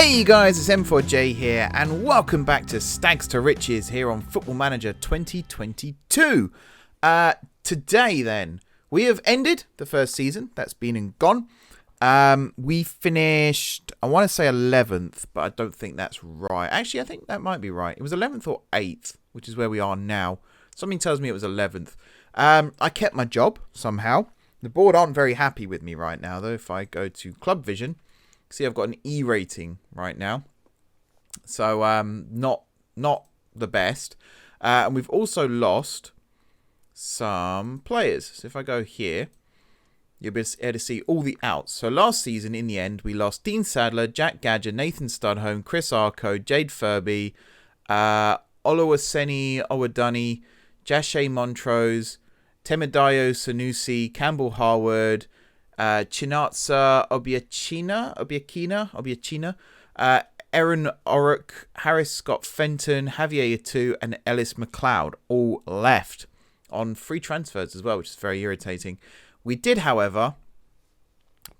Hey guys, it's M4J here, and welcome back to Stagz to Riches here on Football Manager 2022. Today then, we have ended the first season. That's been and gone. We finished, I want to say 11th, but I don't think that's right. Actually, I think that might be right. It was 11th or 8th, which is where we are now. Something tells me it was 11th. I kept my job somehow. The board aren't very happy with me right now, though. If I go to Club Vision, see, I've got an E rating right now, so not the best. And we've also lost some players. So if I go here, you'll be able to see all the outs. So last season, in the end, we lost Dean Sadler, Jack Gadger, Nathan Studholme, Chris Arco, Jade Furby, Oluwaseni Owadunni, Jashay Montrose, Temidayo Sanusi, Campbell Harwood, Chinatsa Obiakina, Aaron Orrock, Harris Scott Fenton, Javier Yatu, and Ellis McLeod all left on free transfers as well, which is very irritating. We did, however,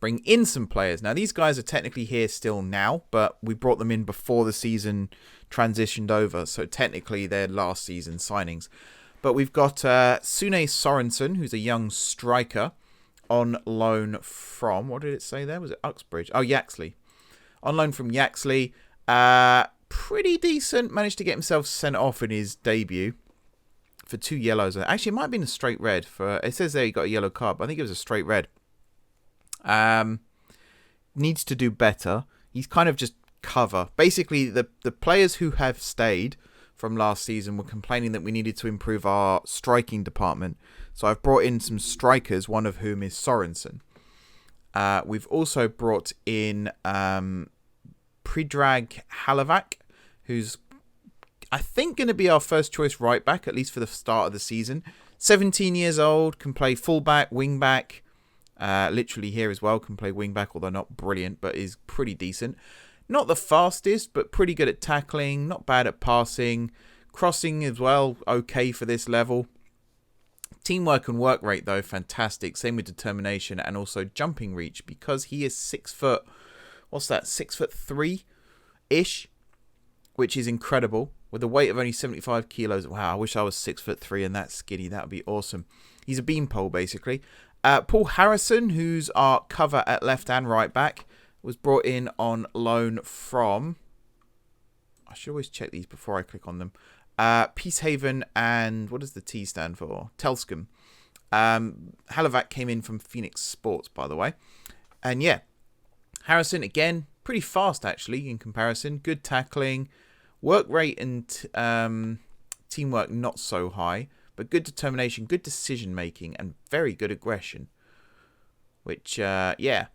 bring in some players. Now, these guys are technically here still now, but we brought them in before the season transitioned over, so technically they're last season signings. But we've got Sune Sorensen, who's a young striker, on loan from, what did it say there? Was it Uxbridge? Oh, Yaxley. On loan from Yaxley. Pretty decent. Managed to get himself sent off in his debut for 2 yellows. Actually, it might have been a straight red. It says there he got a yellow card, but I think it was a straight red. Needs to do better. He's kind of just cover. Basically, the players who have stayed from last season were complaining that we needed to improve our striking department. So I've brought in some strikers, one of whom is Sorensen. We've also brought in Predrag Halavac, who's, I think, going to be our first choice right back, at least for the start of the season. 17 years old, can play fullback, wing back. Literally here as well, can play wing back, although not brilliant, but is pretty decent. Not the fastest, but pretty good at tackling, not bad at passing. Crossing as well, okay for this level. Teamwork and work rate, though, fantastic. Same with determination and also jumping reach, because he is 6 foot, what's that, 6'3"-ish, which is incredible. With a weight of only 75 kilos. Wow, I wish I was 6'3" and that skinny. That would be awesome. He's a beanpole, basically. Paul Harrison, who's our cover at left and right back, was brought in on loan from, I should always check these before I click on them, Peacehaven and, what does the T stand for? Telscombe. Halavac came in from Phoenix Sports, by the way. And yeah, Harrison, again, pretty fast actually in comparison. Good tackling. Work rate and teamwork not so high, but good determination, good decision making, and very good aggression. Which, yeah,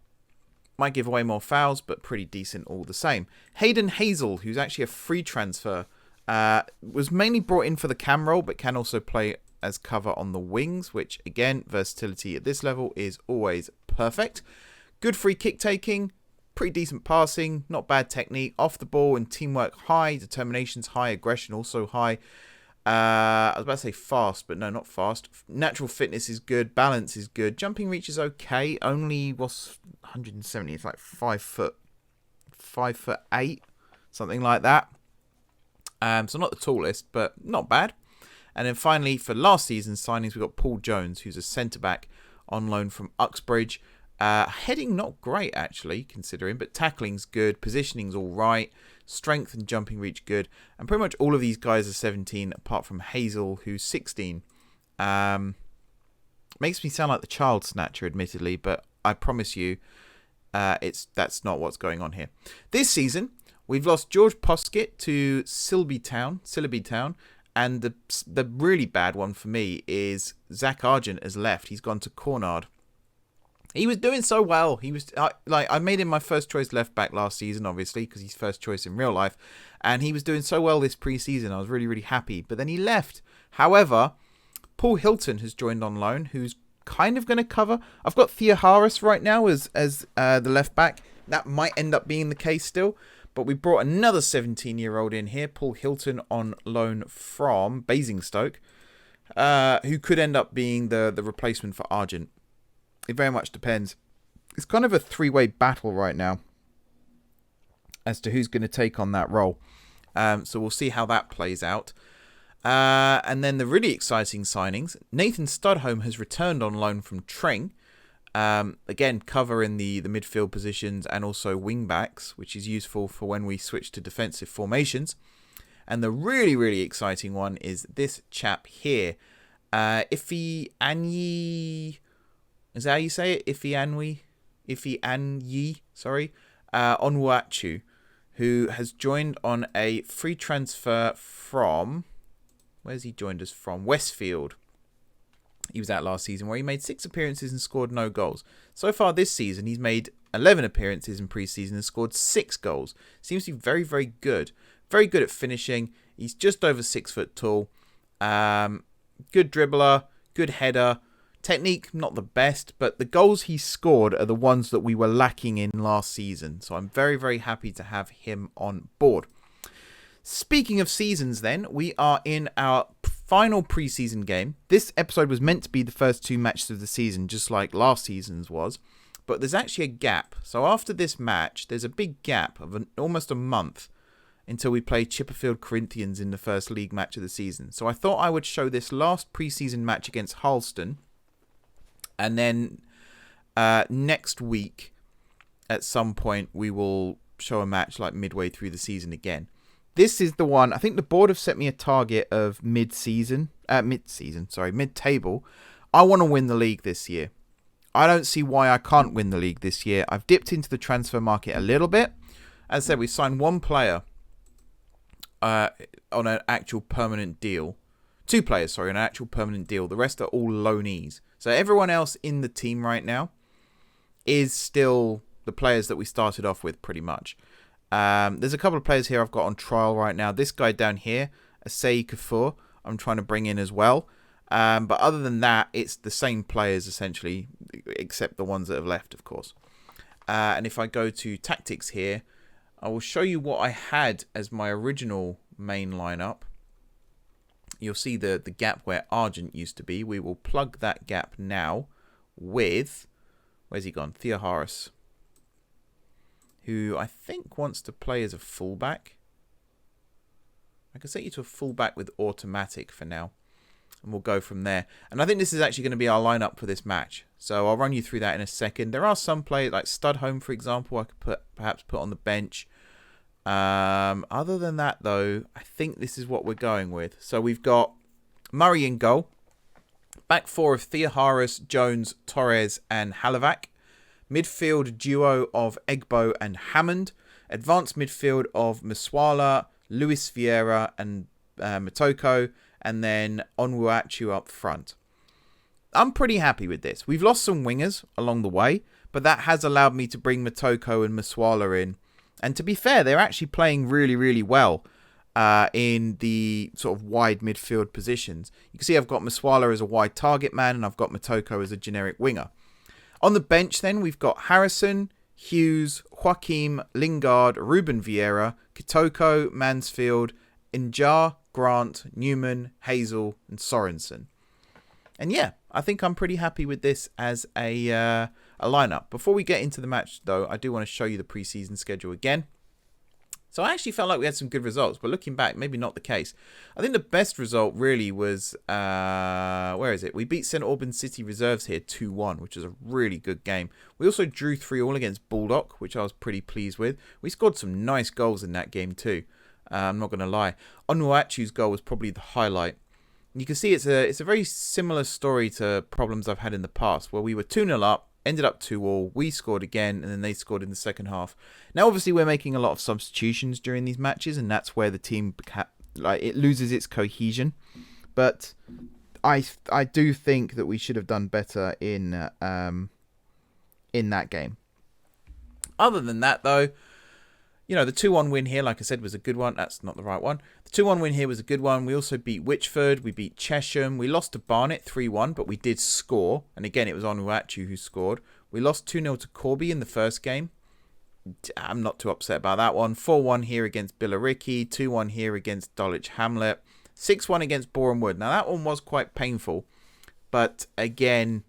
might give away more fouls, but pretty decent all the same. Hayden Hazel, who's actually a free transfer, was mainly brought in for the cam role, but can also play as cover on the wings, which, again, versatility at this level is always perfect. Good free kick taking, pretty decent passing, not bad technique, off the ball and teamwork high, determination's high, aggression also high. I was about to say fast, but no, not fast. Natural fitness is good. Balance is good. Jumping reach is okay. Only was 170. It's like 5'8", something like that. So not the tallest, but not bad. And then finally, for last season's signings, we've got Paul Jones, who's a centre-back on loan from Uxbridge. Heading not great, actually, considering, but tackling's good. Positioning's all right. Strength and jumping reach good. And pretty much all of these guys are 17, apart from Hazel, who's 16. Makes me sound like the child snatcher, admittedly, but I promise you that's not what's going on here. This season, we've lost George Poskett to Silby Town, and the really bad one for me is Zach Argent has left. He's gone to Cornard. He was doing so well. He was I made him my first choice left back last season, obviously, because he's first choice in real life. And he was doing so well this pre-season. I was really, really happy. But then he left. However, Paul Hilton has joined on loan, who's kind of going to cover. I've got Thea Harris right now as the left back. That might end up being the case still. But we brought another 17-year-old in here, Paul Hilton, on loan from Basingstoke, who could end up being the replacement for Argent. It very much depends. It's kind of a three-way battle right now. as to who's going to take on that role. So we'll see how that plays out. And then the really exciting signings. Nathan Studholme has returned on loan from Treng. Again, cover in the midfield positions and also wing backs, which is useful for when we switch to defensive formations. And the really, really exciting one is this chap here. Ife Anyi. Is that how you say it? Ife Anyi, sorry. Onwuachu, who has joined on a free transfer from... Where's he joined us from? Westfield. He was out last season where he made 6 appearances and scored no goals. So far this season, he's made 11 appearances in pre-season and scored 6 goals. Seems to be very, very good. Very good at finishing. He's just over 6 foot tall. Good dribbler, good header. Technique, not the best, but the goals he scored are the ones that we were lacking in last season. So I'm very, very happy to have him on board. Speaking of seasons then, we are in our final preseason game. This episode was meant to be the first 2 matches of the season, just like last season's was. But there's actually a gap. So after this match, there's a big gap of almost a month until we play Chipperfield Corinthians in the first league match of the season. So I thought I would show this last preseason match against Harleston. And then next week, at some point, we will show a match like midway through the season again. This is the one, I think the board have set me a target of mid-table. I want to win the league this year. I don't see why I can't win the league this year. I've dipped into the transfer market a little bit. As I said, we signed 1 player on an actual permanent deal. 2 players, on an actual permanent deal. The rest are all loanees. So everyone else in the team right now is still the players that we started off with pretty much. There's a couple of players here I've got on trial right now. This guy down here, Asei Kafur, I'm trying to bring in as well. But other than that, it's the same players essentially, except the ones that have left, of course. And if I go to tactics here, I will show you what I had as my original main lineup. You'll see the gap where Argent used to be. We will plug that gap now with... Where's he gone? Theoharis, who I think wants to play as a fullback. I can set you to a fullback with automatic for now. And we'll go from there. And I think this is actually going to be our lineup for this match. So I'll run you through that in a second. There are some players, like Studholme, for example, I could perhaps put on the bench. Other than that, though, I think this is what we're going with. So we've got Murray in goal. Back 4 of Theoharis, Jones, Torres and Halavac. Midfield duo of Egbo and Hammond. Advanced midfield of Maswala, Luis Vieira and Motoko. And then Onwuachu up front. I'm pretty happy with this. We've lost some wingers along the way, but that has allowed me to bring Motoko and Maswala in. And to be fair, they're actually playing really, really well in the sort of wide midfield positions. You can see I've got Maswala as a wide target man and I've got Motoko as a generic winger. On the bench then, we've got Harrison, Hughes, Joaquim, Lingard, Ruben Vieira, Kitoko, Mansfield, Injar, Grant, Newman, Hazel and Sorensen. And yeah, I think I'm pretty happy with this as a lineup. Before we get into the match, though, I do want to show you the preseason schedule again. So I actually felt like we had some good results, but looking back, maybe not the case. I think the best result really was, where is it? We beat St Albans City Reserves here 2-1, which is a really good game. We also drew 3-3 against Baldock, which I was pretty pleased with. We scored some nice goals in that game too. I'm not going to lie. Onwuachu's goal was probably the highlight. You can see it's a very similar story to problems I've had in the past, where we were 2-0 up, ended up 2-2, we scored again, and then they scored in the second half. Now, obviously, we're making a lot of substitutions during these matches, and that's where the team it loses its cohesion. But I do think that we should have done better in that game. Other than that, though, you know, the 2-1 win here, like I said, was a good one. That's not the right one. The 2-1 win here was a good one. We also beat Witchford. We beat Chesham. We lost to Barnet 3-1, but we did score. And again, it was Onwuachu who scored. We lost 2-0 to Corby in the first game. I'm not too upset about that one. 4-1 here against Billericay. 2-1 here against Dulwich Hamlet. 6-1 against Boreham Wood. Now, that one was quite painful. But again,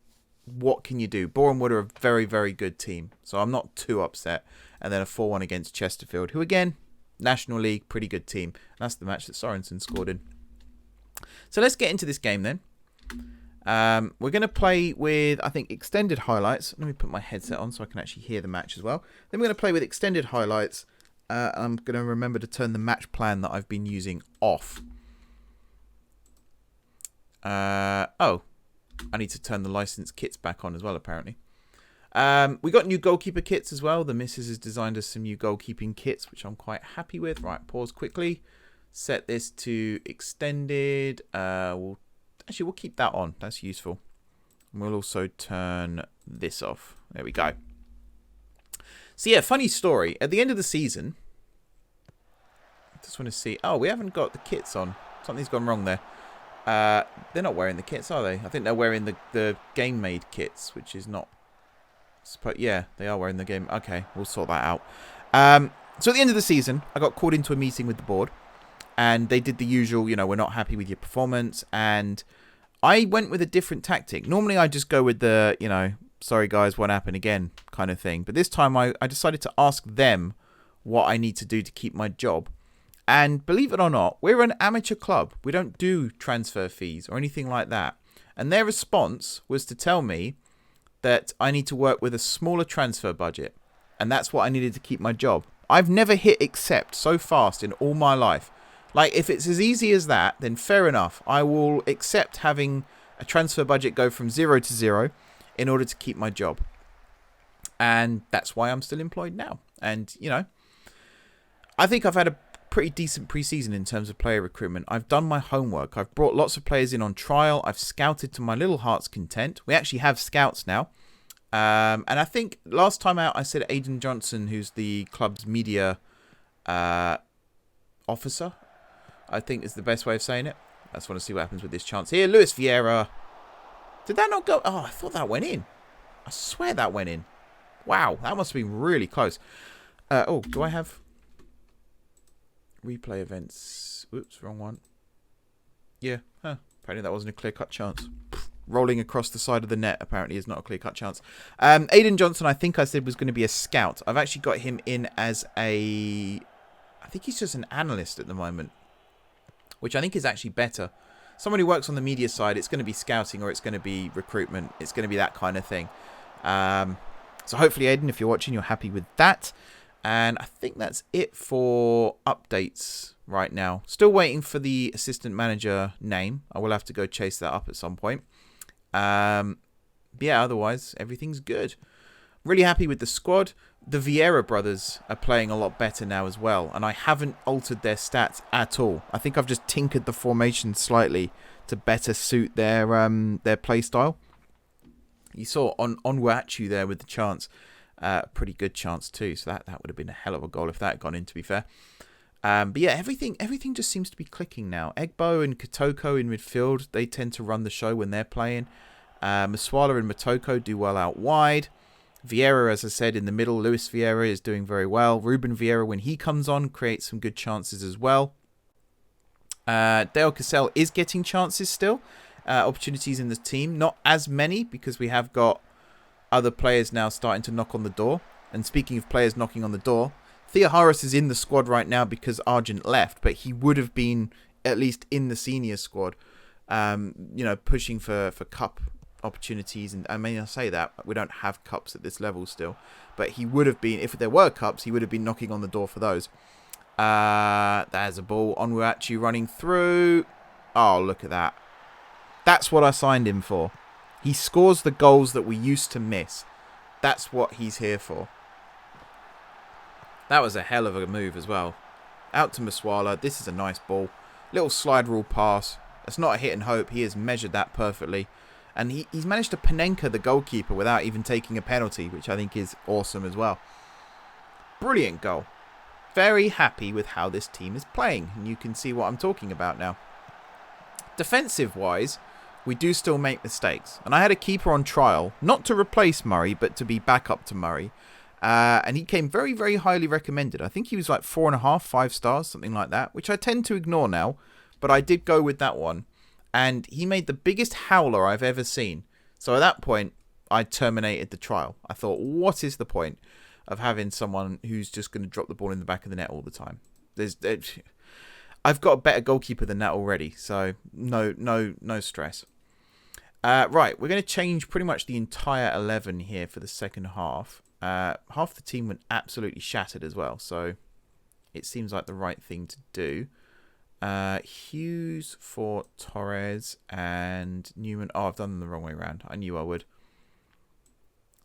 what can you do? Boreham Wood are a very, very good team, so I'm not too upset. And then a 4-1 against Chesterfield, who again, National League, pretty good team. And that's the match that Sorensen scored in. So let's get into this game then. We're going to play with, I think, extended highlights. Let me put my headset on so I can actually hear the match as well. Then we're going to play with extended highlights. I'm going to remember to turn the match plan that I've been using off. Oh, I need to turn the licensed kits back on as well, apparently. We got new goalkeeper kits as well. The missus has designed us some new goalkeeping kits, which I'm quite happy with. Right, pause quickly. Set this to extended. We'll keep that on. That's useful. And we'll also turn this off. There we go. So yeah, funny story. At the end of the season, I just want to see. Oh, we haven't got the kits on. Something's gone wrong there. They're not wearing the kits, are they? I think they're wearing the game-made kits, which is not... Yeah, they are wearing the game. Okay, we'll sort that out. So at the end of the season, I got called into a meeting with the board. And they did the usual, we're not happy with your performance. And I went with a different tactic. Normally, I just go with the, sorry guys, won't happen again kind of thing. But this time, I decided to ask them what I need to do to keep my job. And believe it or not, we're an amateur club. We don't do transfer fees or anything like that. And their response was to tell me that I need to work with a smaller transfer budget. And that's what I needed to keep my job. I've never hit accept so fast in all my life. Like, if it's as easy as that, then fair enough. I will accept having a transfer budget go from 0 to 0 in order to keep my job. And that's why I'm still employed now. And, I think I've had a pretty decent pre-season in terms of player recruitment. I've done my homework. I've brought lots of players in on trial. I've scouted to my little heart's content. We actually have scouts now. And I think last time out I said Aidan Johnson, who's the club's media officer, I think is the best way of saying it. I just want to see what happens with this chance here. Luis Vieira. Did that not go? Oh, I thought that went in. I swear that went in. Wow, that must have been really close. Oh, do I have... replay events. Oops, wrong one. Yeah, apparently that wasn't a clear-cut chance. Rolling across the side of the net apparently is not a clear-cut chance. Aidan Johnson, I think I said, was going to be a scout. I've actually got him in as a... I think he's just an analyst at the moment, which I think is actually better. Someone who works on the media side, it's going to be scouting or it's going to be recruitment. It's going to be that kind of thing. So hopefully, Aidan, if you're watching, you're happy with that. And I think that's it for updates right now. Still waiting for the assistant manager name. I will have to go chase that up at some point. But yeah, otherwise, everything's good. Really happy with the squad. The Vieira brothers are playing a lot better now as well. And I haven't altered their stats at all. I think I've just tinkered the formation slightly to better suit their play style. You saw Onwuachu there with the chance. Pretty good chance too, so that would have been a hell of a goal if that had gone in, to be fair. But yeah, everything just seems to be clicking now. Egbo and Kotoko in midfield, they tend to run the show when they're playing. Maswala and Motoko do well out wide. Vieira, as I said, in the middle. Luis Vieira is doing very well. Ruben Vieira, when he comes on, creates some good chances as well. Dale Cassell is getting chances still. Opportunities in the team. Not as many, because we have got other players now starting to knock on the door. And speaking of players knocking on the door, Thea Harris is in the squad right now because Argent left, but he would have been at least in the senior squad, pushing for cup opportunities. And I mean, I say that, we don't have cups at this level still, but he would have been, if there were cups, he would have been knocking on the door for those. There's a ball. Onwuachu running through. Oh, look at that. That's what I signed him for. He scores the goals that we used to miss. That's what he's here for. That was a hell of a move as well. Out to Maswala. This is a nice ball. Little slide rule pass. It's not a hit and hope. He has measured that perfectly. And he's managed to Panenka the goalkeeper without even taking a penalty, which I think is awesome as well. Brilliant goal. Very happy with how this team is playing. And you can see what I'm talking about now. Defensive-wise, we do still make mistakes. And I had a keeper on trial, not to replace Murray, but to be backup to Murray. And he came very, very highly recommended. I think he was like 4.5, 5 stars, something like that, which I tend to ignore now. But I did go with that one. And he made the biggest howler I've ever seen. So at that point, I terminated the trial. I thought, what is the point of having someone who's just going to drop the ball in the back of the net all the time? I've got a better goalkeeper than that already, so no stress. Right, we're going to change pretty much the entire 11 here for the second half. Half the team went absolutely shattered as well, so it seems like the right thing to do. Hughes for Torres and Newman. Oh, I've done them the wrong way around. I knew I would.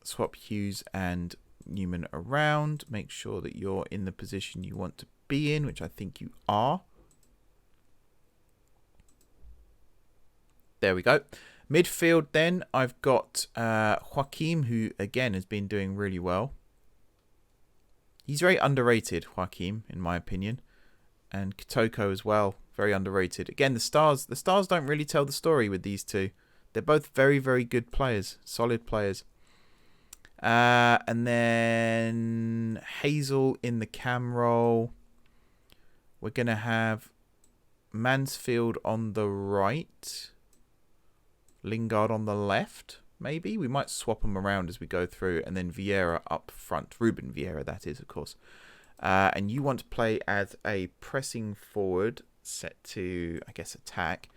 Swap Hughes and Newman around. Make sure that you're in the position you want to be in, which I think you are. There we go. Midfield then, I've got Joaquim, who again has been doing really well. He's very underrated, Joaquim, in my opinion. And Kotoko as well, very underrated. Again, the stars don't really tell the story with these two. They're both very, very good players, solid players. And then Hazel in the cam role. We're going to have Mansfield on the right. Lingard on the left, maybe. We might swap them around as we go through. And then Vieira up front. Ruben Vieira, that is, of course. And you want to play as a pressing forward set to, I guess, attack.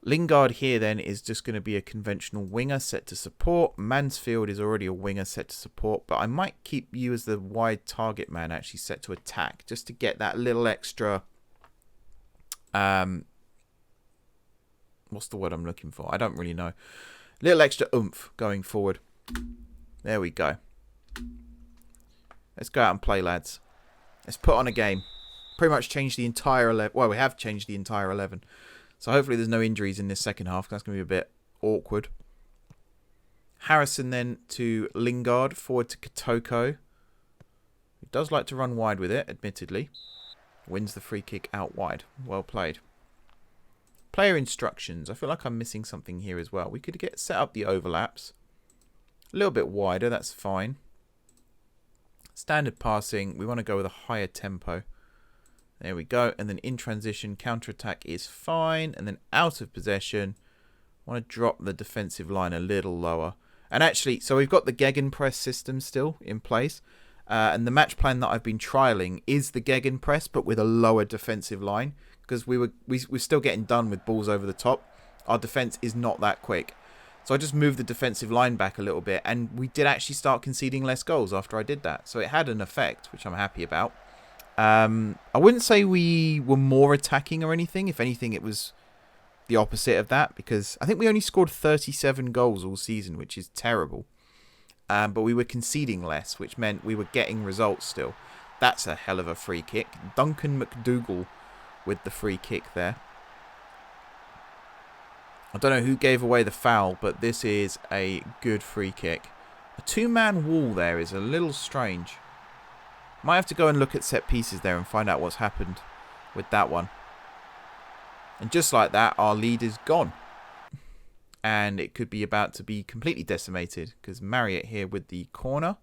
Lingard here then is just going to be a conventional winger set to support. Mansfield is already a winger set to support. But I might keep you as the wide target man actually set to attack. Just to get that little extra... what's the word I'm looking for? I don't really know. Little extra oomph going forward. There we go. Let's go out and play, lads. Let's put on a game. Pretty much changed the entire 11. Well, we have changed the entire 11. So hopefully there's no injuries in this second half. That's going to be a bit awkward. Harrison then to Lingard. Forward to Kotoko. He does like to run wide with it, admittedly. Wins the free kick out wide. Well played. Player instructions. I feel like I'm missing something here as well. We could set up the overlaps. A little bit wider. That's fine. Standard passing. We want to go with a higher tempo. There we go. And then in transition, counter-attack is fine. And then out of possession, I want to drop the defensive line a little lower. And actually, so we've got the Gegenpress system still in place. And the match plan that I've been trialing is the Gegenpress, but with a lower defensive line. Because we're still getting done with balls over the top. Our defence is not that quick. So I just moved the defensive line back a little bit. And we did actually start conceding less goals after I did that. So it had an effect, which I'm happy about. I wouldn't say we were more attacking or anything. If anything, it was the opposite of that. Because I think we only scored 37 goals all season, which is terrible. But we were conceding less, which meant we were getting results still. That's a hell of a free kick. Duncan McDougall with the free kick there. I don't know who gave away the foul, but this is a good free kick. A two-man wall there is a little strange. Might have to go and look at set pieces there and find out what's happened with that one. And just like that, our lead is gone. And it could be about to be completely decimated because Marriott here with the corner.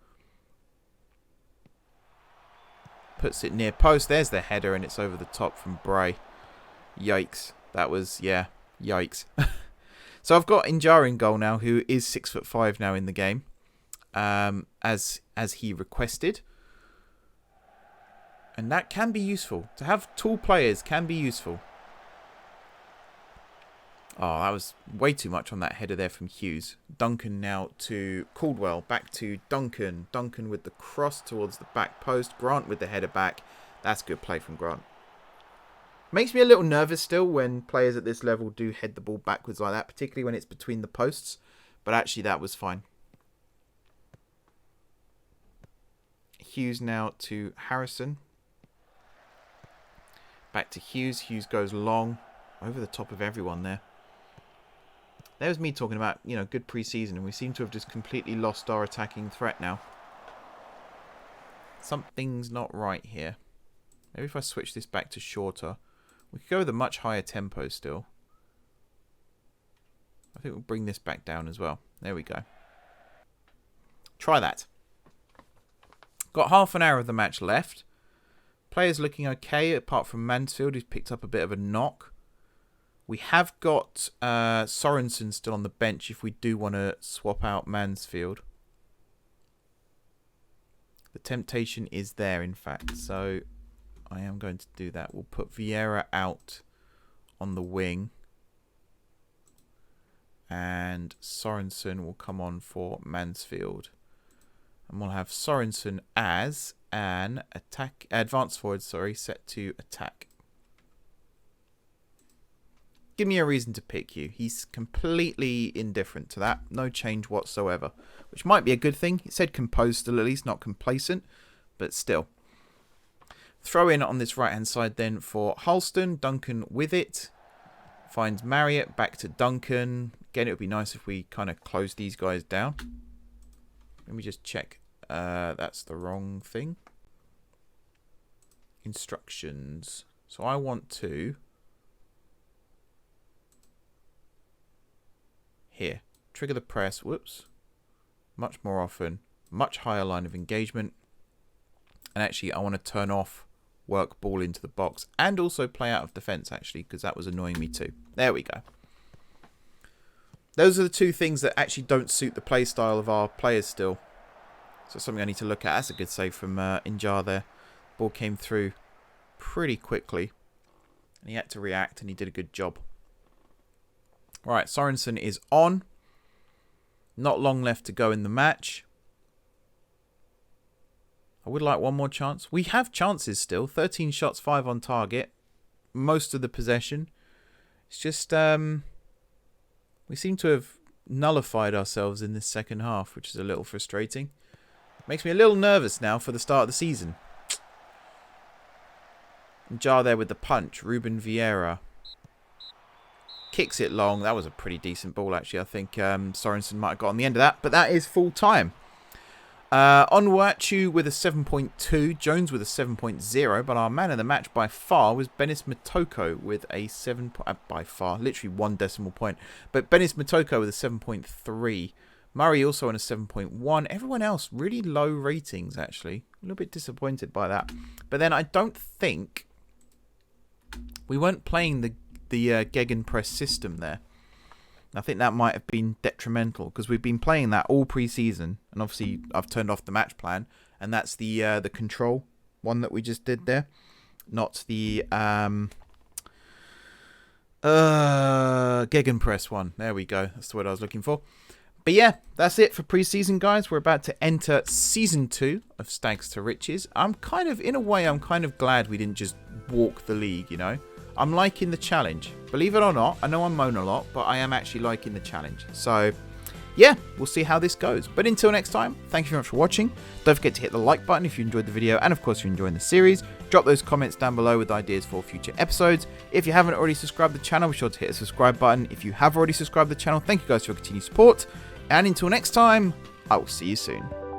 Puts it near post. There's the header and it's over the top from Bray. Yikes. That was, yeah, yikes. So I've got Injar in goal now, who is 6'5" now in the game. As he requested. And that can be useful. To have tall players can be useful. Oh, that was way too much on that header there from Hughes. Duncan now to Caldwell. Back to Duncan. Duncan with the cross towards the back post. Grant with the header back. That's good play from Grant. Makes me a little nervous still when players at this level do head the ball backwards like that. Particularly when it's between the posts. But actually that was fine. Hughes now to Harrison. Back to Hughes. Hughes goes long. Over the top of everyone there. There's me talking about, good pre-season, and we seem to have just completely lost our attacking threat now. Something's not right here. Maybe if I switch this back to shorter, we could go with a much higher tempo still. I think we'll bring this back down as well. There we go. Try that. Got half an hour of the match left. Players looking okay, apart from Mansfield, who's picked up a bit of a knock. We have got Sorensen still on the bench if we do want to swap out Mansfield. The temptation is there, in fact. So I am going to do that. We'll put Vieira out on the wing. And Sorensen will come on for Mansfield. And we'll have Sorensen as an advance forward, set to attack. Give me a reason to pick you. He's completely indifferent to that. No change whatsoever. Which might be a good thing. He said composed still, at least, not complacent. But still. Throw in on this right-hand side then for Halston. Duncan with it. Finds Marriott. Back to Duncan. Again, it would be nice if we kind of close these guys down. Let me just check. That's the wrong thing. Instructions. So I want to... Here, trigger the press, whoops, much more often, much higher line of engagement. And actually, I want to turn off work ball into the box and also play out of defense, actually, because that was annoying me too. There we go. Those are the two things that actually don't suit the play style of our players still. So something I need to look at. That's a good save from Injar there. Ball came through pretty quickly. And he had to react, and he did a good job. Right, Sorensen is on. Not long left to go in the match. I would like one more chance. We have chances still. 13 shots, 5 on target. Most of the possession. It's just we seem to have nullified ourselves in this second half, which is a little frustrating. Makes me a little nervous now for the start of the season. Jar there with the punch. Ruben Vieira. Kicks it long. That was a pretty decent ball, actually. I think Sorensen might have got on the end of that. But that is full time. Onwuachu with a 7.2. Jones with a 7.0. But our man of the match by far was Benis Motoko with a 7... by far. Literally 1 decimal point. But Benis Motoko with a 7.3. Murray also on a 7.1. Everyone else really low ratings, actually. A little bit disappointed by that. But then I don't think... We weren't playing the Gegenpress system there. I think that might have been detrimental because we've been playing that all pre-season, and obviously I've turned off the match plan, and that's the control one that we just did there, not the Gegenpress one. There we go. That's the word I was looking for. But yeah, that's it for pre-season, guys. We're about to enter season 2 of Stagz to Riches. I'm kind of glad we didn't just walk the league, you know. I'm liking the challenge. Believe it or not, I know I moan a lot, but I am actually liking the challenge. So, yeah, we'll see how this goes. But until next time, thank you very much for watching. Don't forget to hit the like button if you enjoyed the video, and of course if you're enjoying the series. Drop those comments down below with ideas for future episodes. If you haven't already subscribed to the channel, be sure to hit the subscribe button. If you have already subscribed to the channel, thank you guys for your continued support. And until next time, I will see you soon.